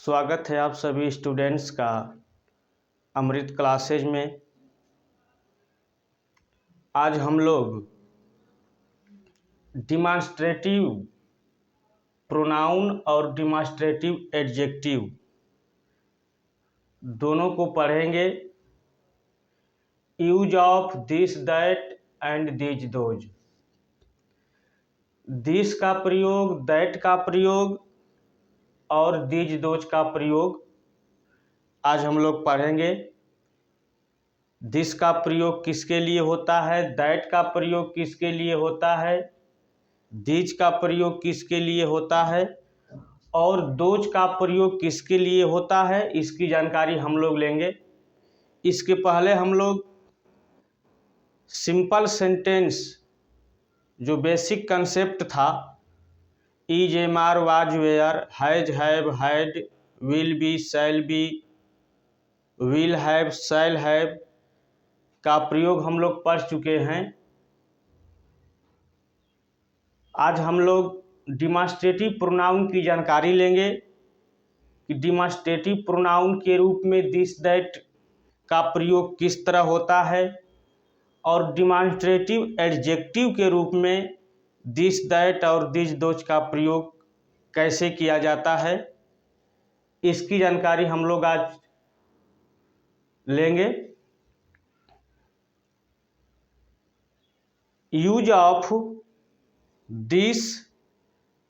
स्वागत है आप सभी स्टूडेंट्स का अमृत क्लासेज में। आज हम लोग डिमॉन्स्ट्रेटिव प्रोनाउन और डिमॉन्स्ट्रेटिव एडजेक्टिव दोनों को पढ़ेंगे। Use of this that and these those. This का प्रयोग, दैट का प्रयोग और दीज दोज का प्रयोग आज हम लोग पढ़ेंगे। दिस का प्रयोग किसके लिए होता है, दैट का प्रयोग किसके लिए होता है, दीज का प्रयोग किसके लिए होता है और दोज का प्रयोग किसके लिए होता है, इसकी जानकारी हम लोग लेंगे। इसके पहले हम लोग सिंपल सेंटेंस जो बेसिक कंसेप्ट था, is, am, are, was, were, has, have, had, will be, shall be, will have, shall have का प्रयोग हम लोग पढ़ चुके हैं। आज हम लोग डिमॉन्स्ट्रेटिव प्रोनाउन की जानकारी लेंगे कि डिमॉन्स्ट्रेटिव प्रोनाउन के रूप में दिस दैट का प्रयोग किस तरह होता है और डिमॉन्स्ट्रेटिव एडजेक्टिव के रूप में दिस दैट और दिस दोज का प्रयोग कैसे किया जाता है, इसकी जानकारी हम लोग आज लेंगे। Use of this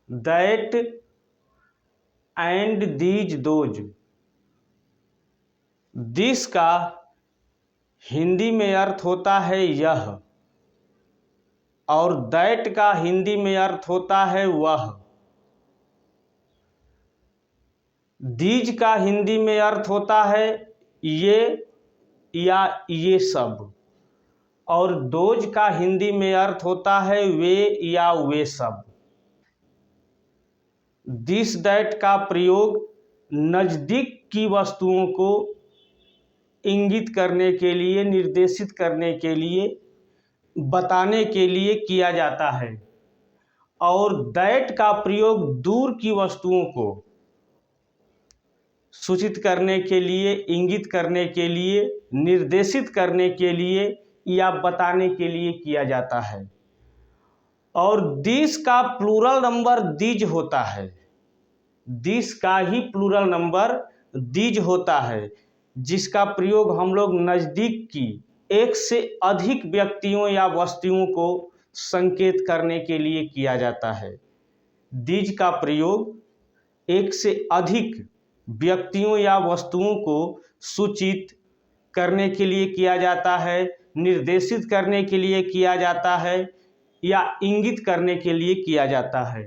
that and these those. This का हिंदी में अर्थ होता है यह और दैट का हिंदी में अर्थ होता है वह। दीज का हिंदी में अर्थ होता है ये या ये सब और दोज का हिंदी में अर्थ होता है वे या वे सब। दिस दैट का प्रयोग नज़दीक की वस्तुओं को इंगित करने के लिए, निर्देशित करने के लिए, बताने के लिए किया जाता है और दैट का प्रयोग दूर की वस्तुओं को सूचित करने के लिए, इंगित करने के लिए, निर्देशित करने के लिए या बताने के लिए किया जाता है। और दिस का प्लूरल नंबर दीज होता है। दिस का ही प्लूरल नंबर दीज होता है, जिसका प्रयोग हम लोग नज़दीक की एक से अधिक व्यक्तियों या वस्तुओं को संकेत करने के लिए किया जाता है। दीज का प्रयोग एक से अधिक व्यक्तियों या वस्तुओं को सूचित करने के लिए किया जाता है, निर्देशित करने के लिए किया जाता है या इंगित करने के लिए किया जाता है।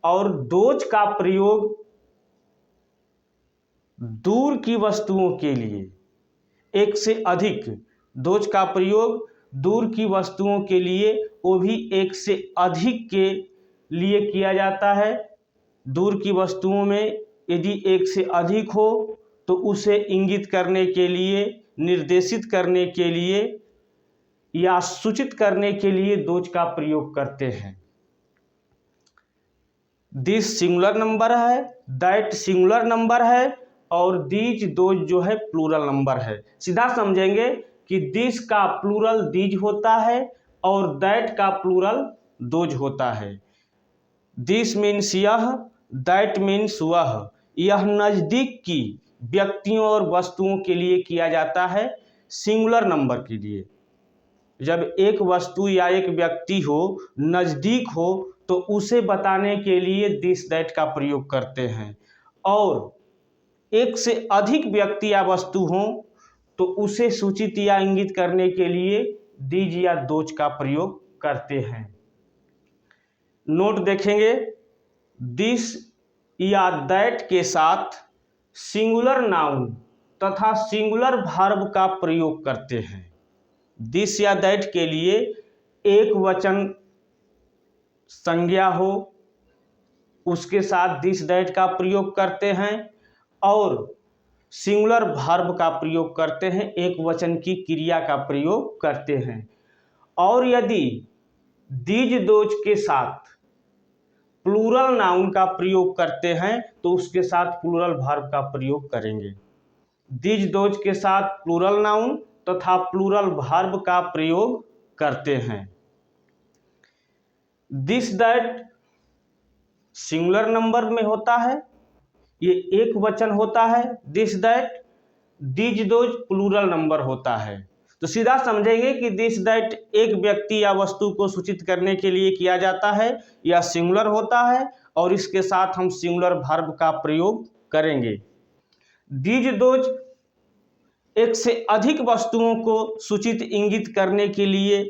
और दोज का प्रयोग दूर की वस्तुओं के लिए, एक से अधिक, दोज का प्रयोग दूर की वस्तुओं के लिए, वो भी एक से अधिक के लिए किया जाता है। दूर की वस्तुओं में यदि एक से अधिक हो तो उसे इंगित करने के लिए, निर्देशित करने के लिए या सूचित करने के लिए दोज का प्रयोग करते हैं। दिस सिंगुलर नंबर है, दैट सिंगुलर नंबर है और दीज दोज जो है प्लूरल नंबर है। सीधा समझेंगे कि दिस का प्लूरल दीज होता है और दैट का प्लूरल दोज होता है। दिस मीन्स यह, दैट मीन्स वह। यह नज़दीक की व्यक्तियों और वस्तुओं के लिए किया जाता है, सिंगुलर नंबर के लिए। जब एक वस्तु या एक व्यक्ति हो, नज़दीक हो, तो उसे बताने के लिए दिस दैट का प्रयोग करते हैं और एक से अधिक व्यक्ति या वस्तु हो तो उसे सूचित या इंगित करने के लिए दीज या दोज का प्रयोग करते हैं। नोट देखेंगे, दिस या दैट के साथ सिंगुलर नाउन तथा सिंगुलर वर्ब का प्रयोग करते हैं। दिस या दैट के लिए एक वचन संज्ञा हो उसके साथ दिस दैट का प्रयोग करते हैं और सिंगुलर वर्ब का प्रयोग करते हैं, एक वचन की क्रिया का प्रयोग करते हैं। और यदि दीज दोज के साथ प्लूरल नाउन का प्रयोग करते हैं तो उसके साथ प्लूरल वर्ब का प्रयोग करेंगे। दीज दोज के साथ प्लूरल नाउन तथा प्लूरल वर्ब का प्रयोग करते हैं। दिस दैट सिंगुलर नंबर में होता है, ये एक वचन होता है। This that, these those plural number होता है। तो सीधा समझेंगे कि दिस दैट एक व्यक्ति या वस्तु को सूचित करने के लिए किया जाता है, या सिंगुलर होता है और इसके साथ हम सिंगुलर वर्ब का प्रयोग करेंगे। दीज दोज एक से अधिक वस्तुओं को सूचित इंगित करने के लिए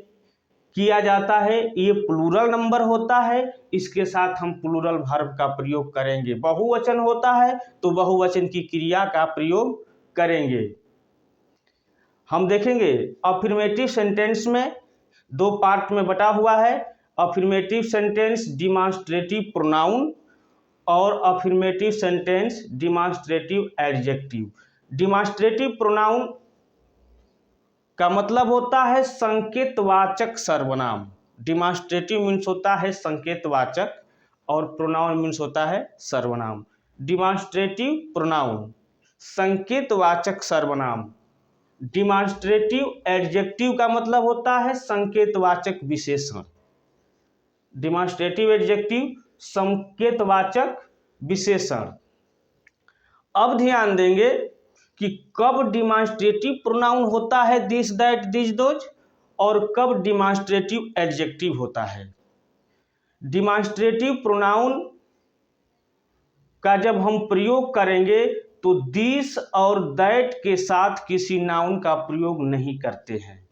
किया जाता है, ये प्लूरल नंबर होता है, इसके साथ हम प्लूरल वर्ब का प्रयोग करेंगे। बहुवचन होता है तो बहुवचन की क्रिया का प्रयोग करेंगे। हम देखेंगे अफर्मेटिव सेंटेंस में दो पार्ट में बटा हुआ है। अफर्मेटिव सेंटेंस डिमॉन्स्ट्रेटिव प्रोनाउन और affirmative sentence demonstrative adjective. Demonstrative pronoun का मतलब होता है संकेतवाचक सर्वनाम। डिमॉन्स्ट्रेटिव मीन्स होता है संकेतवाचक और प्रोनाउन मीन्स होता है सर्वनाम। डिमॉन्स्ट्रेटिव प्रोनाउन संकेतवाचक सर्वनाम। डिमॉन्स्ट्रेटिव एडजेक्टिव का मतलब होता है संकेतवाचक विशेषण। डिमॉन्स्ट्रेटिव एडजेक्टिव संकेतवाचक विशेषण। अब ध्यान देंगे कि कब डिमॉन्स्ट्रेटिव प्रोनाउन होता है दिस दैट दीज दोज और कब डिमॉन्स्ट्रेटिव एडजेक्टिव होता है। डिमॉन्स्ट्रेटिव प्रोनाउन का जब हम प्रयोग करेंगे तो दिस और दैट के साथ किसी नाउन का प्रयोग नहीं करते हैं।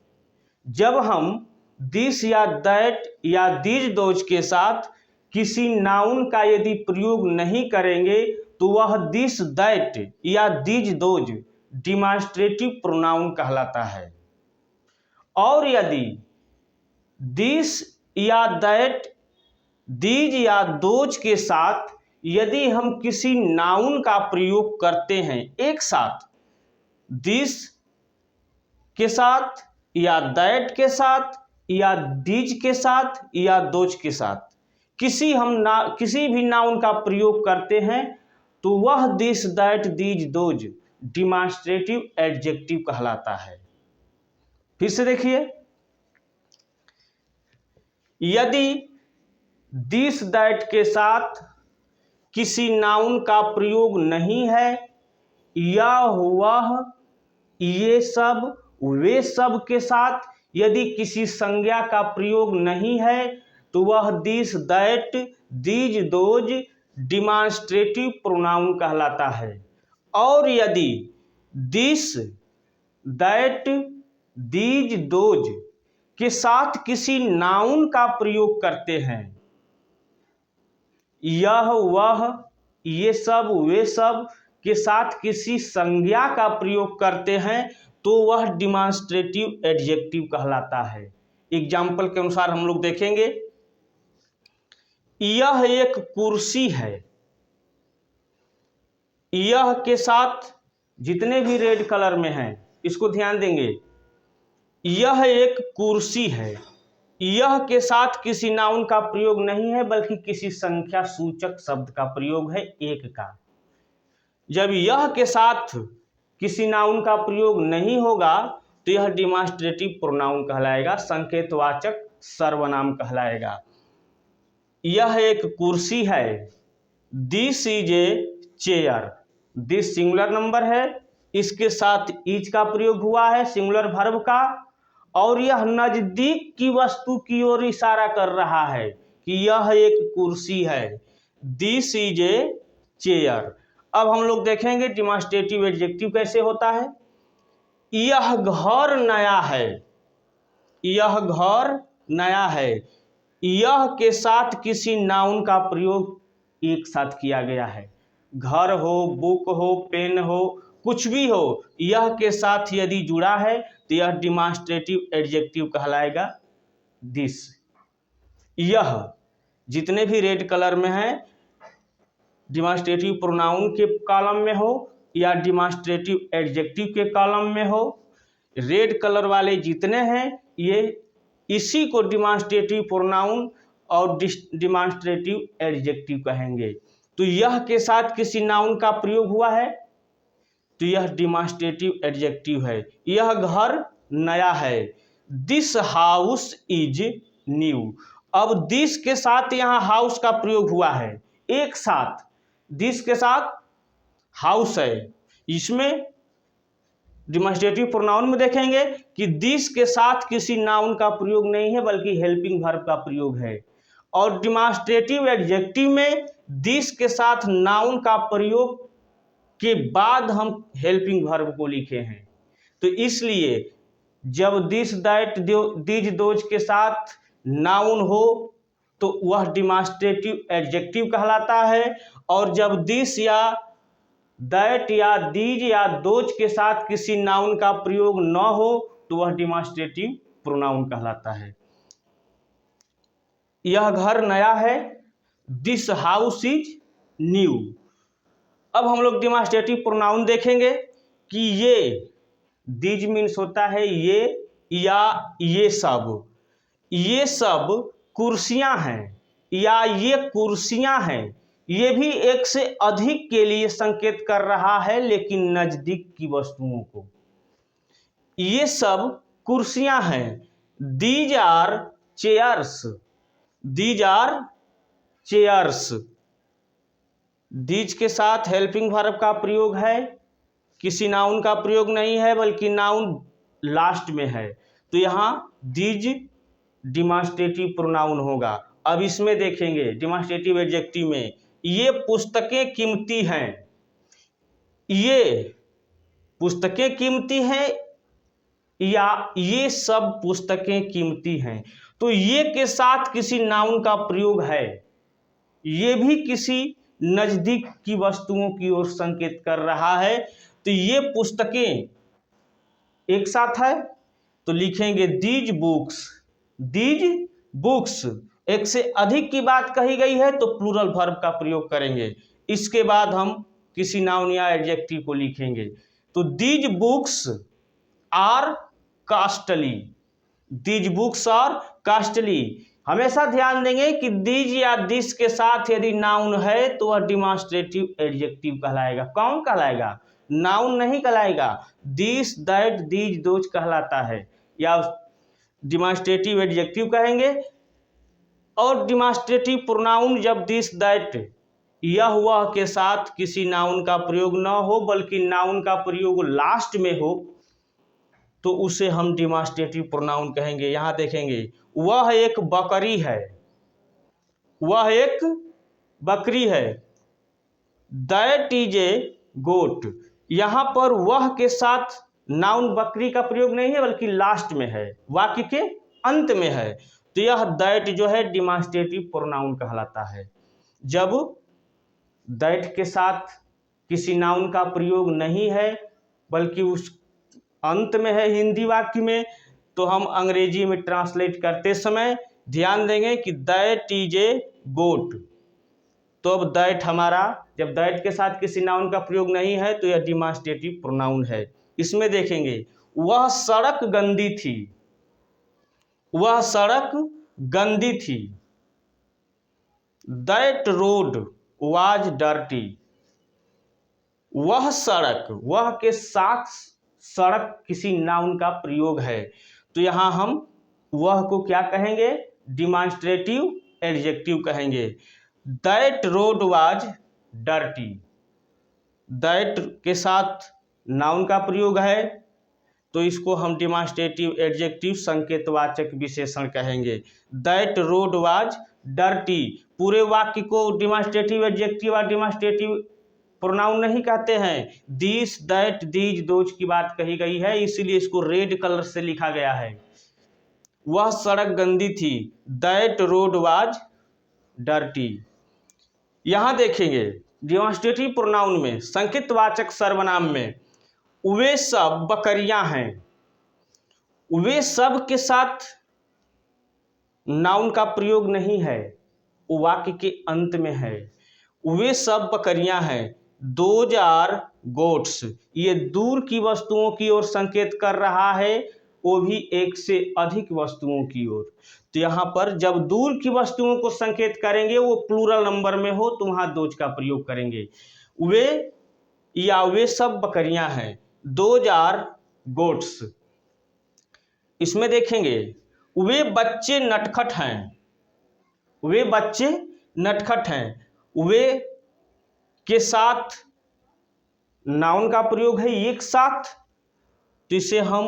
जब हम दिस या दैट या दीज दोज के साथ किसी नाउन का यदि प्रयोग नहीं करेंगे तो वह दिस दैट या दीज दोज डिमॉन्स्ट्रेटिव प्रोनाउन कहलाता है। और यदि दिस या दैट दीज या दोज के साथ यदि हम किसी नाउन का प्रयोग करते हैं एक साथ, दिस के साथ या दैट के साथ या दीज के साथ या दोज के साथ किसी भी नाउन का प्रयोग करते हैं तो वह this that these those demonstrative adjective कहलाता है। फिर से देखिए, यदि दिस दैट के साथ किसी नाउन का प्रयोग नहीं है, या वह ये सब वे सब के साथ यदि किसी संज्ञा का प्रयोग नहीं है तो वह this that these those demonstrative pronoun कहलाता है। और यदि दिस दैट दीज दोज के साथ किसी नाउन का प्रयोग करते हैं, यह वह ये सब वे सब के साथ किसी संज्ञा का प्रयोग करते हैं तो वह डिमॉन्स्ट्रेटिव एडजेक्टिव कहलाता है। एग्जाम्पल के अनुसार हम लोग देखेंगे, यह एक कुर्सी है। यह के साथ जितने भी रेड कलर में हैं इसको ध्यान देंगे, यह एक कुर्सी है। यह के साथ किसी नाउन का प्रयोग नहीं है बल्कि किसी संख्या सूचक शब्द का प्रयोग है, एक का। जब यह के साथ किसी नाउन का प्रयोग नहीं होगा तो यह डिमॉन्स्ट्रेटिव प्रोनाउन कहलाएगा, संकेतवाचक सर्वनाम कहलाएगा। यह एक कुर्सी है। This is a chair. This singular number है, इसके साथ इज का प्रयोग हुआ है सिंगुलर वर्ब का, और यह नजदीक की वस्तु की ओर इशारा कर रहा है कि यह एक कुर्सी है। This is a chair. अब हम लोग देखेंगे डिमॉन्स्ट्रेटिव एडजेक्टिव कैसे होता है। यह घर नया है। यह घर नया है। यह के साथ किसी नाउन का प्रयोग एक साथ किया गया है। घर हो, बुक हो, पेन हो, कुछ भी हो, यह के साथ यदि जुड़ा है तो यह डिमॉन्स्ट्रेटिव एडजेक्टिव कहलाएगा दिस। यह जितने भी रेड कलर में है डिमॉन्स्ट्रेटिव प्रोनाउन के कॉलम में हो या डिमॉन्स्ट्रेटिव एडजेक्टिव के कॉलम में हो, रेड कलर वाले जितने हैं ये इसी को डिमॉन्स्ट्रेटिव प्रोनाउन और डिमॉन्स्ट्रेटिव एडजेक्टिव कहेंगे। तो यह के साथ किसी नाउन का प्रयोग हुआ है तो यह डिमॉन्स्ट्रेटिव एडजेक्टिव है। यह घर नया है, दिस हाउस इज न्यू। अब दिस के साथ यहाँ हाउस का प्रयोग हुआ है, एक साथ दिस के साथ हाउस है। इसमें डिमॉन्स्ट्रेटिव प्रोनाउन में देखेंगे कि दिस के साथ किसी नाउन का प्रयोग नहीं है बल्कि हेल्पिंग वर्ब का प्रयोग है। और डिमॉन्स्ट्रेटिव एडजेक्टिव में दिस के साथ नाउन का प्रयोग के बाद हम हेल्पिंग वर्ब को लिखे हैं। तो इसलिए जब दिस दैट दीज दोज के साथ नाउन हो तो वह डिमॉन्स्ट्रेटिव एडजेक्टिव कहलाता है, और जब दिस या दैट या दीज या दोज के साथ किसी नाउन का प्रयोग न हो तो वह डिमॉन्स्ट्रेटिव प्रोनाउन कहलाता है। यह घर नया है, दिस हाउस इज न्यू। अब हम लोग डिमॉन्स्ट्रेटिव प्रोनाउन देखेंगे कि ये दीज मीन्स होता है ये या ये सब कुर्सियां हैं या ये कुर्सियां हैं। ये भी एक से अधिक के लिए संकेत कर रहा है लेकिन नजदीक की वस्तुओं को। ये सब कुर्सियां हैं, these are chairs, these are chairs. These के साथ हेल्पिंग वर्ब का प्रयोग है, किसी नाउन का प्रयोग नहीं है बल्कि नाउन लास्ट में है, तो यहाँ दीज डिमॉन्स्ट्रेटिव प्रोनाउन होगा। अब इसमें देखेंगे डिमॉन्स्ट्रेटिव एडजेक्टिव में, ये पुस्तकें कीमती हैं, ये पुस्तकें कीमती हैं या ये सब पुस्तकें कीमती हैं। तो ये के साथ किसी नाउन का प्रयोग है, ये भी किसी नजदीक की वस्तुओं की ओर संकेत कर रहा है। तो ये पुस्तकें एक साथ है तो लिखेंगे दीज बुक्स, दीज बुक्स। एक से अधिक की बात कही गई है तो प्लूरल वर्ब का प्रयोग करेंगे, इसके बाद हम किसी नाउन या एडजेक्टिव को लिखेंगे। तो these books are costly, these books are costly. हमेशा ध्यान देंगे कि दीज या दिस के साथ यदि नाउन है तो वह डिमॉन्स्ट्रेटिव एडजेक्टिव कहलाएगा। कौन कहलाएगा? नाउन नहीं कहलाएगा। दिस दैट दीज दोज कहलाता है या डिमॉन्स्ट्रेटिव एडजेक्टिव कहेंगे। और डिमॉन्स्ट्रेटिव प्रोनाउन जब दिस दैट यह वह के साथ किसी नाउन का प्रयोग न हो बल्कि नाउन का प्रयोग लास्ट में हो तो उसे हम डिमॉन्स्ट्रेटिव प्रोनाउन कहेंगे। यहाँ देखेंगे, वह एक बकरी है, वह एक बकरी है, दैट इज ए गोट। यहाँ पर वह के साथ नाउन बकरी का प्रयोग नहीं है बल्कि लास्ट में है, वाक्य के अंत में है, तो यह दैट जो है डिमॉन्स्ट्रेटिव प्रोनाउन कहलाता है। जब दैट के साथ किसी नाउन का प्रयोग नहीं है बल्कि उस अंत में है हिंदी वाक्य में, तो हम अंग्रेजी में ट्रांसलेट करते समय ध्यान देंगे कि दैट इज ए गोट। तो अब दैट हमारा, जब दैट के साथ किसी नाउन का प्रयोग नहीं है तो यह डिमॉन्स्ट्रेटिव प्रोनाउन है। इसमें देखेंगे, वह सड़क गंदी थी, वह सड़क गंदी थी, दैट रोड वाज डर्टी। वह सड़क, वह के साथ सड़क किसी नाउन का प्रयोग है तो यहाँ हम वह को क्या कहेंगे? डिमॉन्स्ट्रेटिव एडजेक्टिव कहेंगे। That road was dirty, that के साथ नाउन का प्रयोग है तो इसको हम डिमॉन्स्ट्रेटिव एडजेक्टिव संकेतवाचक विशेषण कहेंगे। That road was dirty. पूरे वाक्य को डिमॉन्स्ट्रेटिव एडजेक्टिव और डिमॉन्स्ट्रेटिव प्रोनाउन नहीं कहते हैं। दिस दैट दीज दोज की बात कही गई है, इसीलिए इसको रेड कलर से लिखा गया है। वह सड़क गंदी थी, दैट रोड वाज डर्टी। यहाँ देखेंगे डिमॉन्स्ट्रेटिव प्रोनाउन में, संकेतवाचक सर्वनाम में, वे सब बकरियां हैं। वे सब के साथ नाउन का प्रयोग नहीं है, वो वाक्य के अंत में है। वे सब बकरियां हैं, दोज आर गोट्स। ये दूर की वस्तुओं की ओर संकेत कर रहा है, वो भी एक से अधिक वस्तुओं की ओर। तो यहाँ पर जब दूर की वस्तुओं को संकेत करेंगे वो प्लूरल नंबर में हो तो वहाँ दोज का प्रयोग करेंगे। वे या वे सब बकरियां हैं, दोज आर गोट्स। इसमें देखेंगे वे बच्चे नटखट हैं, वे बच्चे नटखट हैं, वे के साथ नाउन का प्रयोग है एक साथ, तो इसे हम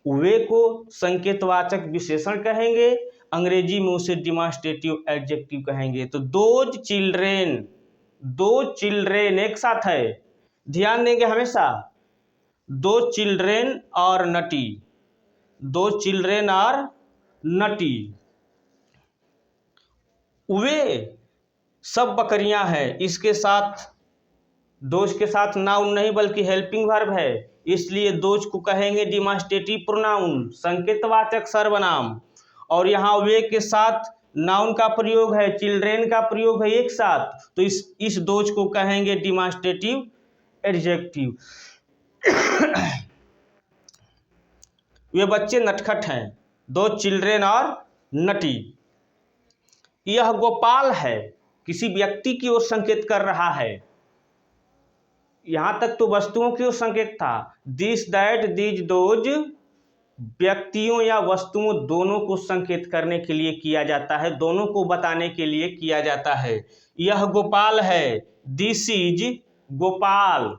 वे को संकेतवाचक विशेषण कहेंगे, अंग्रेजी में उसे डिमॉन्स्ट्रेटिव एडजेक्टिव कहेंगे। तो दोज चिल्ड्रेन, दो चिल्ड्रेन एक साथ है, ध्यान देंगे हमेशा, दो चिल्ड्रेन और नटी, दो चिल्ड्रेन और नटी, वे सब बकरियां हैं। इसके साथ दोज के साथ नाउन नहीं बल्कि हेल्पिंग वर्ब है, इसलिए दोज को कहेंगे डिमॉन्स्ट्रेटिव प्रोनाउन, संकेतवाचक सर्वनाम। और यहाँ वे के साथ नाउन का प्रयोग है, चिल्ड्रेन का प्रयोग है एक साथ, तो इस दोज को कहेंगे डिमॉन्स्ट्रेटिव एडजेक्टिव। वे बच्चे नटखट हैं, दो चिल्ड्रेन और नटी। यह गोपाल है, किसी व्यक्ति की ओर संकेत कर रहा है, यहां तक तो वस्तुओं की ओर संकेत था। दिस दैट दीज दोज व्यक्तियों या वस्तुओं दोनों को संकेत करने के लिए किया जाता है, दोनों को बताने के लिए किया जाता है। यह गोपाल है, this is Gopal,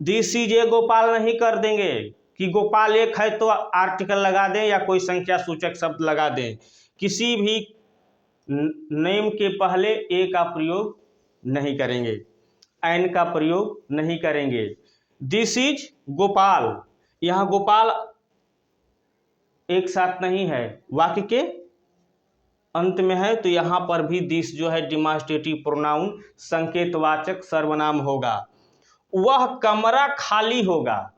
this is a Gopal नहीं कर देंगे कि गोपाल एक है तो आर्टिकल लगा दें या कोई संख्या सूचक शब्द लगा दें, किसी भी नेम के पहले ए का प्रयोग नहीं करेंगे, एन का प्रयोग नहीं करेंगे। दिस इज गोपाल, यहां गोपाल एक साथ नहीं है, वाक्य के अंत में है, तो यहां पर भी दिस जो है डिमॉन्स्ट्रेटिव प्रोनाउन, संकेतवाचक सर्वनाम होगा। वह कमरा खाली होगा,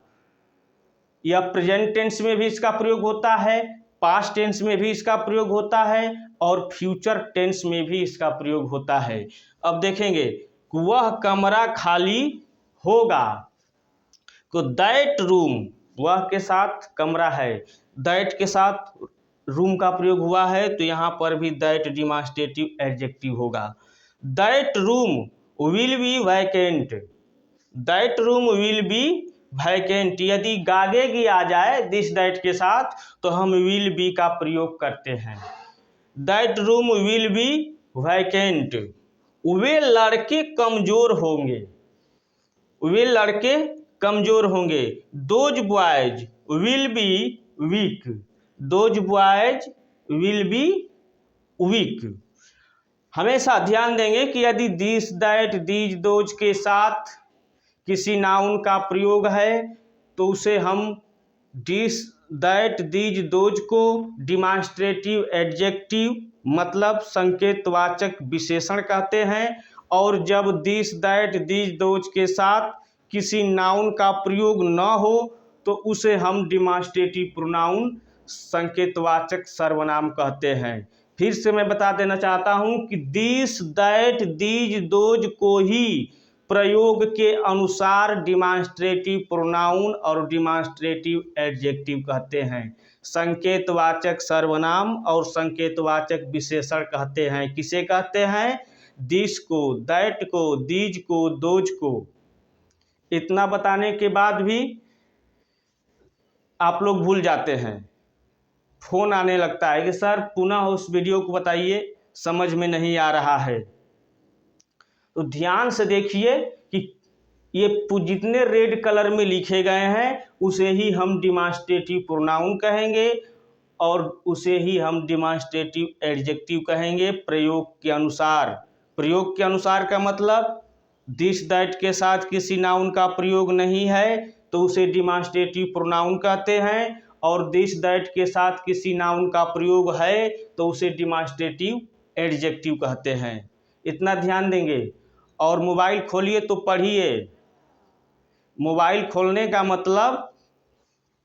यह प्रेजेंट टेंस में भी इसका प्रयोग होता है, पास्ट टेंस में भी इसका प्रयोग होता है और फ्यूचर टेंस में भी इसका प्रयोग होता है। अब देखेंगे वह कमरा खाली होगा, तो दैट रूम, वह के साथ कमरा है, दैट के साथ रूम का प्रयोग हुआ है, तो यहाँ पर भी दैट डिमॉन्स्ट्रेटिव एडजेक्टिव होगा। That room will be vacant, that room will be vacant, यदि गागेगी आ जाए दिस दैट के साथ तो हम विल बी का प्रयोग करते हैं। That room will be vacant, वे लड़के कमजोर होंगे, वे लड़के कमजोर होंगे। Those boys will be weak, those boys will be weak. हमेशा ध्यान देंगे कि यदि दिस दैट दीज दोज के साथ किसी नाउन का प्रयोग है तो उसे हम दिस दैट दीज दोज को डिमॉन्स्ट्रेटिव एडजेक्टिव मतलब संकेतवाचक विशेषण कहते हैं, और जब दिस दैट दीज दोज के साथ किसी नाउन का प्रयोग न हो तो उसे हम डिमॉन्स्ट्रेटिव प्रोनाउन संकेतवाचक सर्वनाम कहते हैं। फिर से मैं बता देना चाहता हूं कि दिस दैट दीज दोज को ही प्रयोग के अनुसार डिमॉन्स्ट्रेटिव प्रोनाउन और डिमॉन्स्ट्रेटिव एडजेक्टिव कहते हैं, संकेतवाचक सर्वनाम और संकेतवाचक विशेषण कहते हैं। किसे कहते हैं? दिस को, दैट को, दीज को, दोज को। इतना बताने के बाद भी आप लोग भूल जाते हैं, फोन आने लगता है कि सर पुनः उस वीडियो को बताइए, समझ में नहीं आ रहा है। तो ध्यान से देखिए कि ये जितने रेड कलर में लिखे गए हैं उसे ही हम डिमॉन्स्ट्रेटिव प्रोनाउन कहेंगे और उसे ही हम डिमॉन्स्ट्रेटिव एडजेक्टिव कहेंगे प्रयोग के अनुसार। प्रयोग के अनुसार का मतलब दिस दैट के साथ किसी नाउन का प्रयोग नहीं है तो उसे डिमॉन्स्ट्रेटिव प्रोनाउन कहते हैं, और दिस दैट के साथ किसी नाउन का प्रयोग है तो उसे डिमॉन्स्ट्रेटिव एडजेक्टिव कहते हैं। इतना ध्यान देंगे। और मोबाइल खोलिए तो पढ़िए, मोबाइल खोलने का मतलब,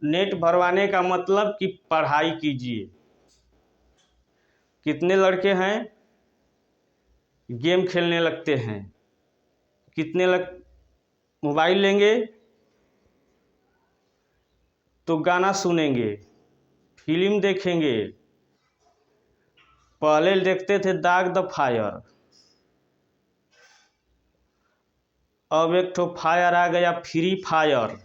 नेट भरवाने का मतलब कि पढ़ाई कीजिए। कितने लड़के हैं गेम खेलने लगते हैं, कितने मोबाइल लेंगे तो गाना सुनेंगे, फिल्म देखेंगे, पहले देखते थे दाग द फायर, अब एक ठो फायर आ गया फ्री फायर।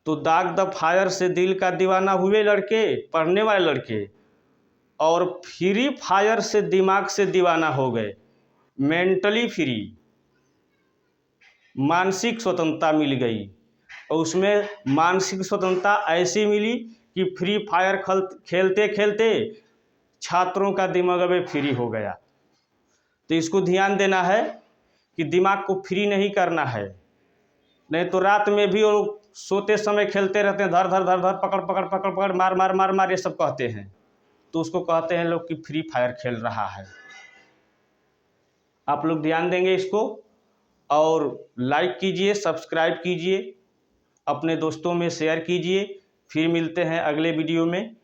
तो दाग द फायर से दिल का दीवाना हुए लड़के, पढ़ने वाले लड़के, और फ्री फायर से दिमाग से दीवाना हो गए, मेंटली फ्री, मानसिक स्वतंत्रता मिल गई। और उसमें मानसिक स्वतंत्रता ऐसी मिली कि फ्री फायर खेलते खेलते छात्रों का दिमाग अब फ्री हो गया। तो इसको ध्यान देना है कि दिमाग को फ्री नहीं करना है, नहीं तो रात में भी वो सोते समय खेलते रहते हैं, धर धर धर धर, पकड़ पकड़ पकड़ पकड़, मार मार मार मार, ये सब कहते हैं। तो उसको कहते हैं लोग कि फ्री फायर खेल रहा है। आप लोग ध्यान देंगे इसको, और लाइक कीजिए, सब्सक्राइब कीजिए, अपने दोस्तों में शेयर कीजिए। फिर मिलते हैं अगले वीडियो में।